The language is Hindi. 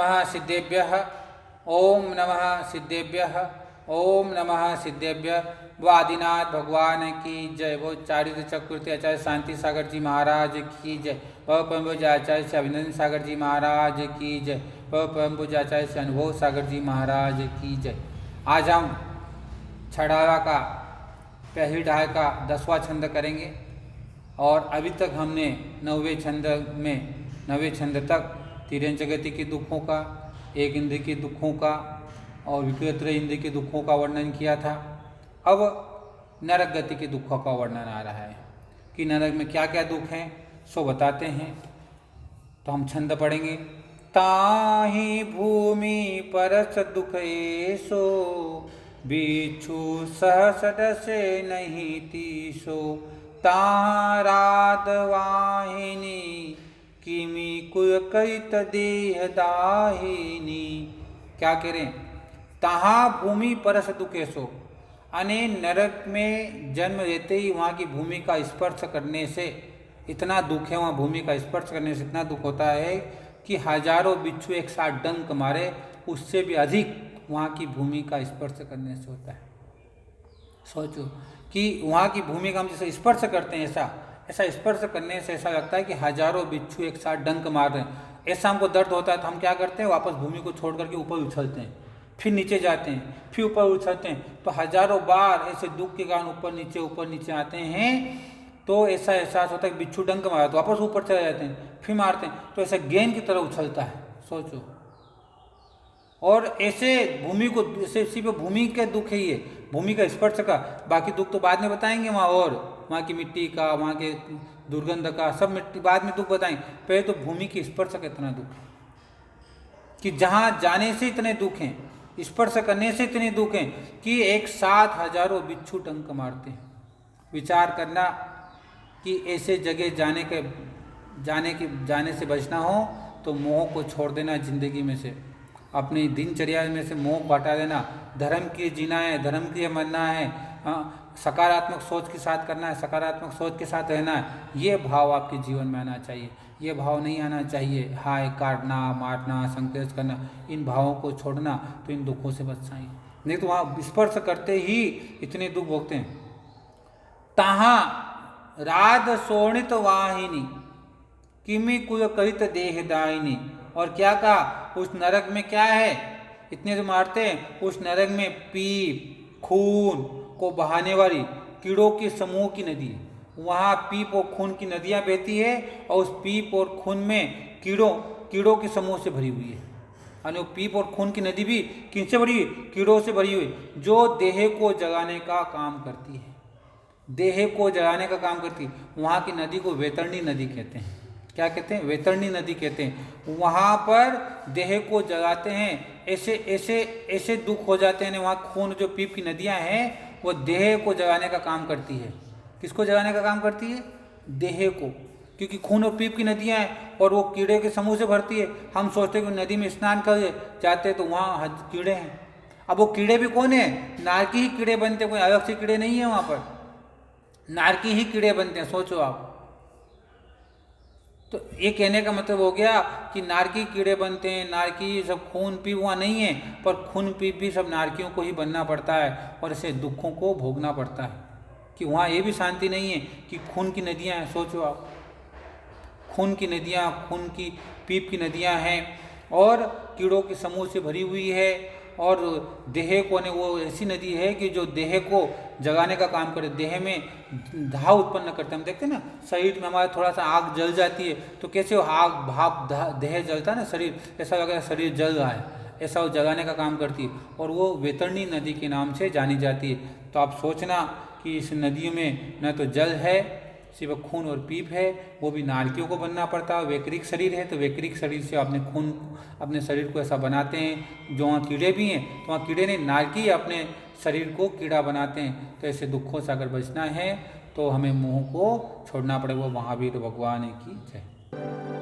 नमः सिद्धेभ्यः, ओम नमः सिद्धेभ्यः, ओम नमः सिद्धेभ्यः। वो आदिनाथ भगवान की जय। वो चारित्र चक्रवर्ती आचार्य शांति सागर जी महाराज की जय। वह परम पूज्य आचार्य श्री अभिनंदन सागर जी महाराज की जय। वह परम पूज्य आचार्य श्री अनुभव सागर जी महाराज की जय। आज हम छड़ावा का पहली ढाई का 10वां छंद करेंगे और अभी तक हमने 9वें छंद तक तिर्यंच गति के दुखों का, एक इंद्र के दुखों का और विकृत इंद्र के दुखों का वर्णन किया था। अब नरक गति के दुखों का वर्णन आ रहा है कि नरक में क्या क्या दुख हैं, सो बताते हैं। तो हम छंद पढ़ेंगे। ताहि भूमि परस दुख ऐसो, बिच्छू सहसद से नहीं तीसो। ताहाँ राध वाहिनी, किमि कुय करित देह दाहिनी। क्या कह रहे हैं? तहाँ भूमि परस दुख ऐसो, अने नरक में जन्म लेते ही वहाँ की भूमि का स्पर्श करने से इतना दुख है, वहाँ भूमि का स्पर्श करने से इतना दुख होता है कि हजारों बिच्छू एक साथ डंक मारे, उससे भी अधिक वहाँ की भूमि का स्पर्श करने से होता है। सोचो कि वहाँ की भूमि का हम जैसे स्पर्श करते हैं, ऐसा स्पर्श करने से ऐसा लगता है कि हजारों बिच्छू एक साथ डंक मार रहे हैं। ऐसा हमको दर्द होता है तो हम क्या करते हैं? वापस भूमि को छोड़ करके ऊपर उछलते हैं, फिर नीचे जाते हैं, फिर ऊपर उछलते हैं। तो हजारों बार ऐसे दुख के कारण ऊपर नीचे आते हैं। तो ऐसा एहसास होता है कि बिच्छू डंक मारा तो वापस ऊपर चले जाते हैं, फिर मारते हैं, तो ऐसा गेंद की तरह उछलता है। सोचो। और ऐसे भूमि को, ऐसे इसी पे भूमि के दुख है ये, भूमि का स्पर्श का। बाकी दुख तो बाद में बताएंगे वहाँ, और वहाँ की मिट्टी का, वहाँ के दुर्गंध का, सब मिट्टी बाद में दुख बताएंगे। पहले तो भूमि के स्पर्श का इतना दुख है कि जहाँ जाने से इतने दुख हैं, स्पर्श करने से इतने दुख हैं कि एक साथ हजारों बिच्छू डंक मारते हैं। विचार करना कि ऐसे जगह जाने से बचना हो तो मोह को छोड़ देना जिंदगी में से, अपनी दिनचर्या में से मोह को हटा देना। धर्म के जीना है, धर्म के मरना है, सकारात्मक सोच के साथ करना है, सकारात्मक सोच के साथ रहना है। ये भाव आपके जीवन में आना चाहिए। ये भाव नहीं आना चाहिए हाय काटना, मारना, संकेत करना। इन भावों को छोड़ना तो इन दुखों से बच जाएंगे। नहीं तो वहाँ स्पर्श करते ही इतने दुख भोगते हैं। तहाँ राध शोणित वाहिनी, किमि कुल कहित देह दाहिनी। और क्या कहा? उस नरक में क्या है? इतने जो मारते हैं, उस नरक में पीप, खून को बहाने वाली कीड़ों के समूह की नदी है। वहाँ पीप और खून की नदियाँ बहती है और उस पीप और खून में कीड़ों के समूह से भरी हुई है। यानी वो पीप और खून की नदी भी किनसे भरी हुई? कीड़ों से भरी हुई, जो देह को जगाने का काम करती है। देह को जगाने का काम करती है। वहाँ की नदी को वैतरणी नदी कहते हैं। क्या कहते हैं? वैतरणी नदी कहते हैं। वहाँ पर देह को जगाते हैं। ऐसे दुख हो जाते हैं। वहाँ खून, जो पीप की नदियाँ हैं, वो देह को जगाने का काम करती है। किसको जगाने का काम करती है? देह को। क्योंकि खून और पीप की नदियाँ हैं और वो कीड़े के समूह से भरती है। हम सोचते हैं कि नदी में स्नान कर जाते हैं तो वहाँ कीड़े हैं। अब वो कीड़े भी कौन है? नारकी ही कीड़े बनते, कोई अलग से कीड़े नहीं है वहाँ पर, नारकी ही कीड़े बनते हैं। सोचो आप। तो ये कहने का मतलब हो गया कि नारकी कीड़े बनते हैं। नारकी सब खून पीप वहाँ नहीं है, पर खून पीप भी सब नारकियों को ही बनना पड़ता है और ऐसे दुखों को भोगना पड़ता है। कि वहाँ ये भी शांति नहीं है कि खून की नदियाँ हैं। सोचो आप, खून की नदियाँ, खून की पीप की नदियाँ हैं और कीड़ों के समूह से भरी हुई है। और देह को, ने वो ऐसी नदी है कि जो देह को जगाने का काम करे, देह में धाव उत्पन्न करते हैं। हम देखते हैं ना, शरीर में हमारा थोड़ा सा आग जल जाती है तो कैसे वो आग भाप देह जलता है ना, शरीर ऐसा लग रहा है शरीर जल रहा है, ऐसा वो जगाने का काम करती है। और वो वैतरणी नदी के नाम से जानी जाती है। तो आप सोचना कि इस नदियों में न तो जल है, सिर्फ खून और पीप है, वो भी नारकियों को बनना पड़ता है। वैक्रिक शरीर है तो वैक्रिक शरीर से अपने खून, अपने शरीर को ऐसा बनाते हैं। जो वहाँ कीड़े भी हैं तो वहाँ कीड़े नहीं, नारकी अपने शरीर को कीड़ा बनाते हैं। तो ऐसे दुखों से अगर बचना है तो हमें मोह को छोड़ना पड़ेगा। महावीर भगवान की जय।